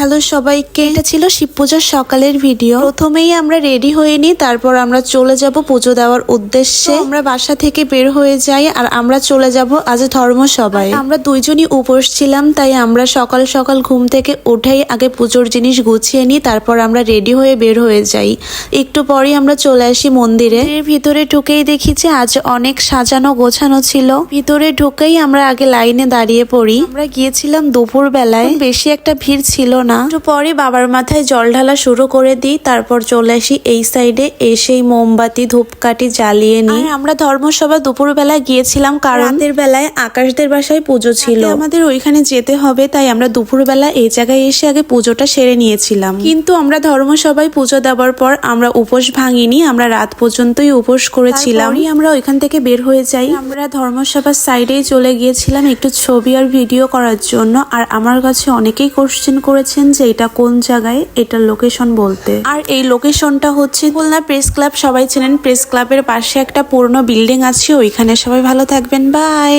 Hello সবাইকে, এটা ছিল শিব পূজার সকালের ভিডিও। প্রথমেই আমরা রেডি হয়ে নিই, তারপর আমরা চলে যাব পুজো দেওয়ার উদ্দেশ্যে। আমরা বাসা থেকে বের হয়ে যাই আর আমরা চলে যাব আজ ধর্মসভায়। আমরা দুইজনই উপোস ছিলাম, তাই আমরা সকাল সকাল ঘুম থেকে উঠেই আগে পুজোর জিনিস গুছিয়ে নিই, তারপর আমরা রেডি হয়ে বের হয়ে যাই। একটু পরেই আমরা চলে আসি মন্দিরে। এর ভিতরে ঢুকেই দেখি যে আজ অনেক সাজানো গোছানো ছিল। ভিতরে ঢুকেই আমরা আগে লাইনে দাঁড়িয়ে পড়ি। আমরা গিয়েছিলাম দুপুর বেলায়, বেশি একটা ভিড় ছিল না। একটু পরে বাবার মাথায় জল ঢালা শুরু করে দিই, তারপর চলে আসি এই সাইডে, এসেই মোমবাতি ধূপকাঠি জ্বালিয়ে নিই। আমরা ধর্মসভা দুপুর বেলায় গিয়েছিলাম কারণ রাতের বেলায় আকাশদের বাসায় পুজো ছিল, আমাদের ওইখানে যেতে হবে, তাই আমরা দুপুর বেলা এই জায়গায় এসে আগে পুজোটা সেরে নিয়েছিলাম। কিন্তু আমরা ধর্মসভায় পুজো দেওয়ার পর আমরা উপোস ভাঙিনি, আমরা রাত পর্যন্তই উপোস করেছিলাম। আমরা ওইখান থেকে বের হয়ে যাই। আমরা ধর্মসভার সাইডেই চলে গিয়েছিলাম একটু ছবি আর ভিডিও করার জন্য। আর আমার কাছে অনেকেই কোশ্চেন করেছেন যে এটা কোন জায়গায়, এটা লোকেশন বলতে। আর এই লোকেশনটা হচ্ছে খুলনা প্রেস ক্লাব। সবাই চেনেন, প্রেস ক্লাবের পাশে একটা পুরনো বিল্ডিং আছে ওইখানে। সবাই ভালো থাকবেন, বাই।